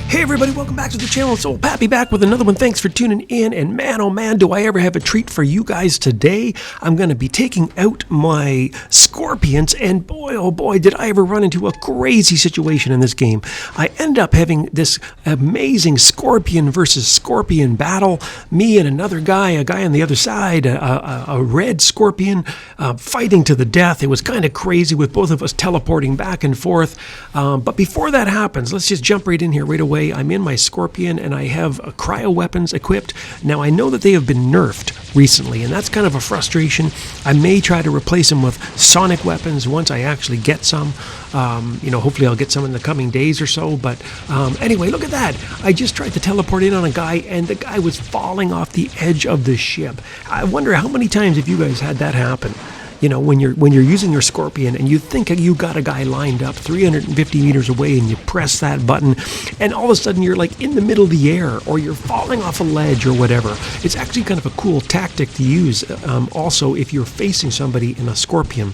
Hey everybody, welcome back to the channel. It's old Pappy back with another one. Thanks for tuning in. And man, oh man, do I ever have a treat for you guys today. I'm going to be taking out my scorpions, and boy, oh boy, did I ever run into a crazy situation in this game. I end up having this amazing scorpion versus scorpion battle. Me and another guy, a guy on the other side, a red scorpion, fighting to the death. It was kind of crazy with both of us teleporting back and forth. But before that happens, let's just jump right in here right away. I'm in my scorpion and I have cryo weapons equipped. Now I know that they have been nerfed recently, and that's kind of a frustration. I may try to replace them with sonic weapons once I actually get some. Hopefully I'll get some in the coming days or so. But anyway, look at that. I just tried to teleport in on a guy and the guy was falling off the edge of the ship. I wonder how many times have you guys had that happen? You know, when you're using your scorpion and you think you got a guy lined up 350 meters away and you press that button and all of a sudden you're like in the middle of the air or you're falling off a ledge or whatever. It's actually kind of a cool tactic to use also if you're facing somebody in a scorpion.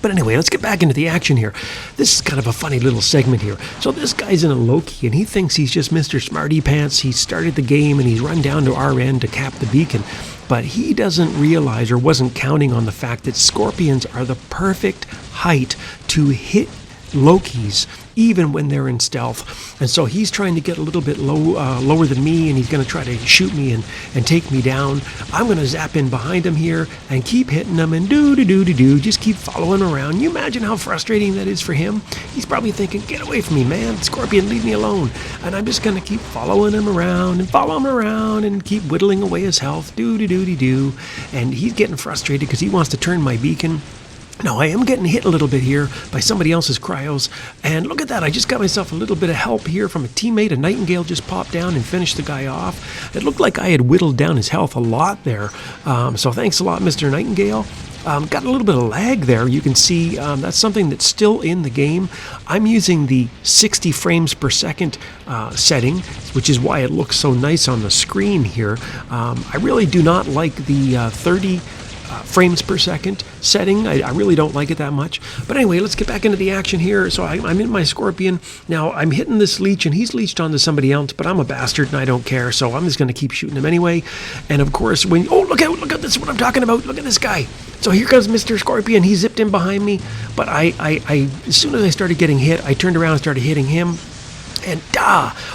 But anyway, let's get back into the action here. This is kind of a funny little segment here. So this guy's in a Loki, and he thinks he's just Mr. Smarty Pants. He started the game, and he's run down to our end to cap the beacon. But he doesn't realize or wasn't counting on the fact that scorpions are the perfect height to hit Lokis, even when they're in stealth. And so he's trying to get a little bit lower than me, and he's going to try to shoot me and take me down. I'm going to zap in behind him here and keep hitting him and just keep following around. You imagine how frustrating that is for him? He's probably thinking, get away from me, man. Scorpion, leave me alone. And I'm just going to keep following him around and keep whittling away his health. And he's getting frustrated because he wants to turn my beacon. Now, I am getting hit a little bit here by somebody else's cryos, and look at that, I just got myself a little bit of help here from a teammate. A Nightingale just popped down and finished the guy off. It looked like I had whittled down his health a lot there, so thanks a lot, Mr. Nightingale. Got a little bit of lag there. You can see that's something that's still in the game. I'm using the 60 frames per second setting, which is why it looks so nice on the screen here. I really do not like the 30 frames per second setting. I really don't like it that much. But anyway, let's get back into the action here. So I'm in my scorpion. Now I'm hitting this leech and he's leeched onto somebody else, but I'm a bastard and I don't care. So I'm just going to keep shooting him anyway. And of course, look out, this is what I'm talking about. Look at this guy. So here comes Mr. Scorpion. He zipped in behind me. But I as soon as I started getting hit, I turned around and started hitting him. And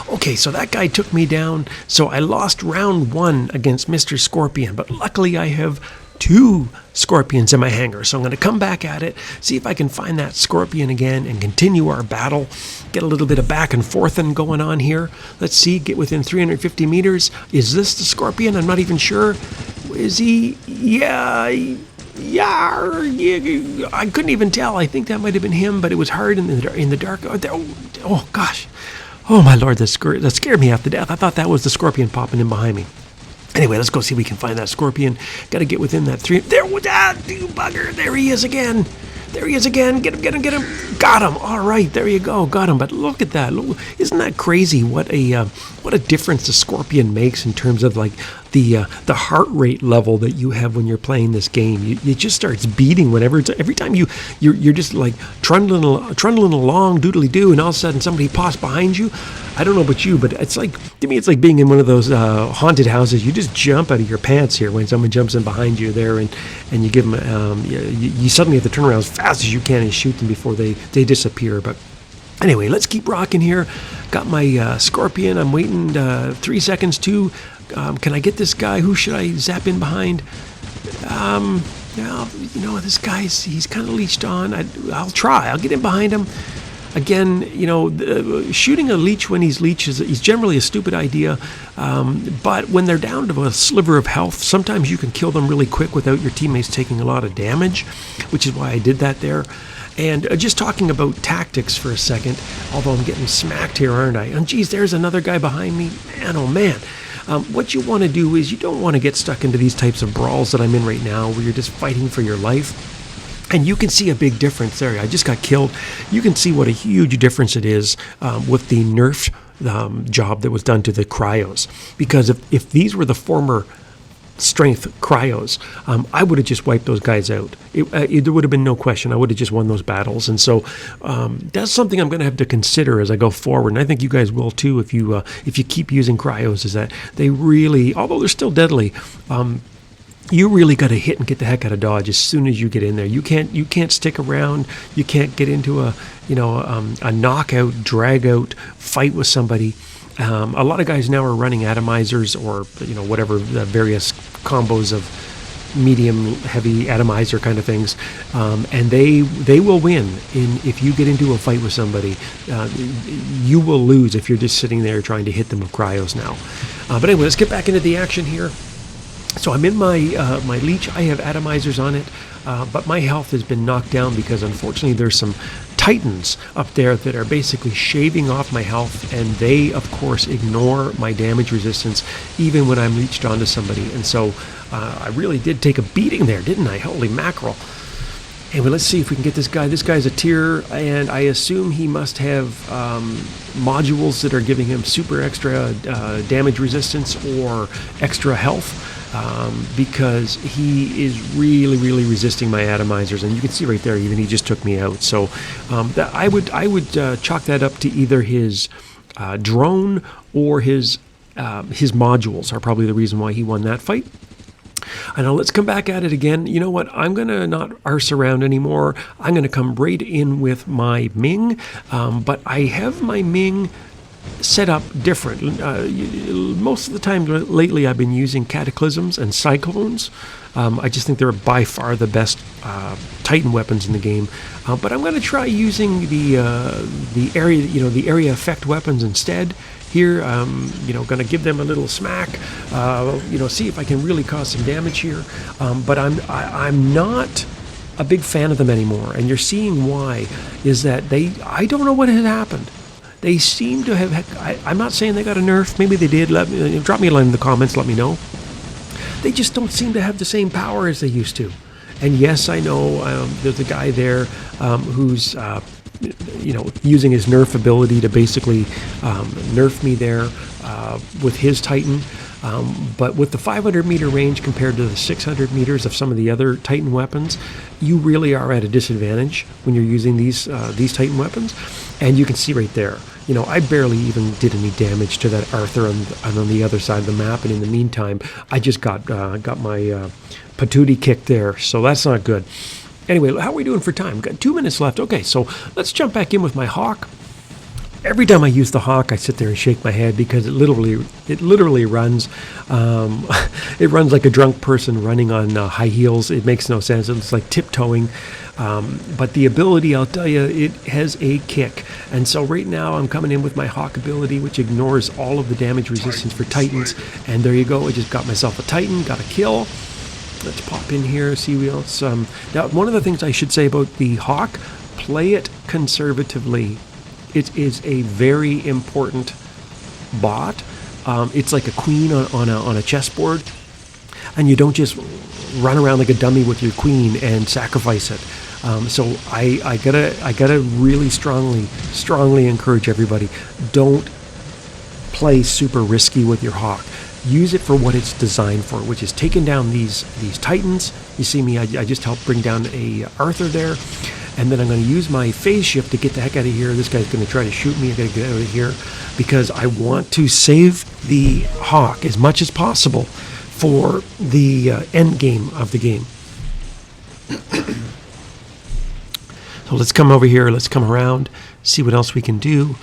okay, so that guy took me down. So I lost round 1 against Mr. Scorpion. But luckily I have 2 scorpions in my hangar, so I'm going to come back at it, see if I can find that scorpion again and continue our battle. Get a little bit of back and forth going on here. Let's see, get within 350 meters. Is this the scorpion? I'm not even sure. Is he? Yeah, I couldn't even tell. I think that might have been him, but it was hard in the dark. Oh gosh, oh my lord, that scared me half to death. I thought that was the scorpion popping in behind me. Anyway, let's go see if we can find that scorpion. Got to get within that 3. There was that, you bugger. There he is again. Get him. Got him. All right, there you go. Got him. But look at that. Isn't that crazy? What a difference the scorpion makes in terms of like the heart rate level that you have when you're playing this game. It just starts beating every time you're just like trundling along, doodly doo, and all of a sudden somebody pops behind you. I don't know about you, but it's like, to me, it's like being in one of those haunted houses. You just jump out of your pants here when someone jumps in behind you there, and you give them, you suddenly have to turn around as fast as you can and shoot them before they disappear. But anyway, let's keep rocking here. Got my scorpion. I'm waiting 3 seconds too. Can I get this guy? Who should I zap in behind? This guy's, he's kind of leeched on. I'll try. I'll get in behind him. Again, shooting a leech when he's leech is generally a stupid idea, but when they're down to a sliver of health, sometimes you can kill them really quick without your teammates taking a lot of damage, which is why I did that there. And just talking about tactics for a second, although I'm getting smacked here, aren't I? And geez, there's another guy behind me. Man, oh man. What you want to do is you don't want to get stuck into these types of brawls that I'm in right now where you're just fighting for your life. And you can see a big difference there. I just got killed. You can see what a huge difference it is with the nerf job that was done to the cryos. Because if these were the former strength cryos, I would have just wiped those guys out. There would have been no question. I would have just won those battles. And so that's something I'm going to have to consider as I go forward. And I think you guys will too if you keep using cryos, is that they really, although they're still deadly, you really got to hit and get the heck out of Dodge as soon as you get in there. You can't stick around. You can't get into a knockout, drag out fight with somebody. A lot of guys now are running atomizers or whatever the various combos of medium, heavy atomizer kind of things, and they will win. If you get into a fight with somebody, you will lose if you're just sitting there trying to hit them with cryos now. But anyway, let's get back into the action here. So I'm in my leech. I have atomizers on it, but my health has been knocked down because unfortunately there's some titans up there that are basically shaving off my health, and they of course ignore my damage resistance even when I'm leeched onto somebody. And so I really did take a beating there, didn't I? Holy mackerel. Anyway, let's see if we can get this guy. This guy's a tier, and I assume he must have modules that are giving him super extra damage resistance or extra health, because he is really resisting my atomizers. And you can see right there, even he just took me out. So that I would chalk that up to either his drone or his modules are probably the reason why he won that fight. And now let's come back at it again. You know what? I'm going to not arse around anymore. I'm going to come right in with my Ming. But I have my Ming set up different. Most of the time lately I've been using Cataclysms and Cyclones. I just think they're by far the best Titan weapons in the game. But I'm going to try using the area effect weapons instead. Here, going to give them a little smack, see if I can really cause some damage here. But I'm not a big fan of them anymore, and you're seeing why. Is that I don't know what had happened. They seem to have. I'm not saying they got a nerf. Maybe they did. Drop me a line in the comments. Let me know. They just don't seem to have the same power as they used to. And yes, I know there's a guy there who's. Using his nerf ability to basically nerf me there with his Titan. But with the 500 meter range compared to the 600 meters of some of the other Titan weapons, you really are at a disadvantage when you're using these Titan weapons. And you can see right there, I barely even did any damage to that Arthur on the other side of the map. And in the meantime, I just got my patootie kicked there. So that's not good. Anyway, how are we doing for time? We've got 2 minutes left. Okay, so let's jump back in with my Hawk. Every time I use the Hawk, I sit there and shake my head because it literally runs. It runs like a drunk person running on high heels. It makes no sense. It's like tiptoeing. But the ability, I'll tell you, it has a kick. And so right now I'm coming in with my Hawk ability, which ignores all of the damage resistance for Titans. And there you go. I just got myself a Titan, got a kill. Let's pop in here, see what else. Now, one of the things I should say about the Hawk, play it conservatively. It is a very important bot. It's like a queen on a chessboard, and you don't just run around like a dummy with your queen and sacrifice it. So I gotta really strongly encourage everybody, don't play super risky with your Hawk. Use it for what it's designed for, which is taking down these Titans. You see me, I just helped bring down a Arthur there. And then I'm going to use my phase shift to get the heck out of here. This guy's going to try to shoot me. I got to get out of here because I want to save the Hawk as much as possible for the end game of the game. So let's come over here. Let's come around, see what else we can do.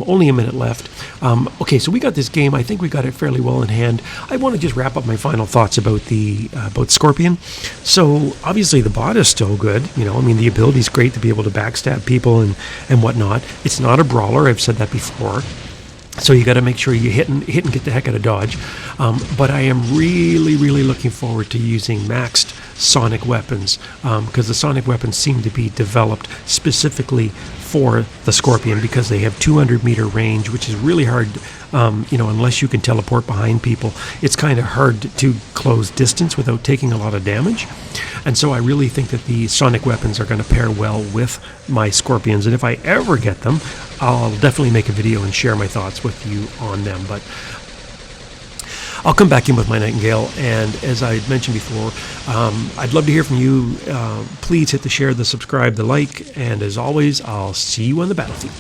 Only a minute left. Okay, so we got this game. I think we got it fairly well in hand. I want to just wrap up my final thoughts about about Scorpion. So obviously the bot is still good. The ability is great to be able to backstab people and whatnot. It's not a brawler. I've said that before. So you got to make sure you hit and get the heck out of dodge. But I am really looking forward to using maxed sonic weapons because the sonic weapons seem to be developed specifically for the Scorpion because they have 200 meter range, which is really hard. Unless you can teleport behind people, it's kind of hard to close distance without taking a lot of damage. And so I really think that the sonic weapons are going to pair well with my Scorpions. And if I ever get them, I'll definitely make a video and share my thoughts with you on them. But I'll come back in with my Nightingale. And as I mentioned before, I'd love to hear from you. Please hit the share, the subscribe, the like. And as always, I'll see you on the battlefield.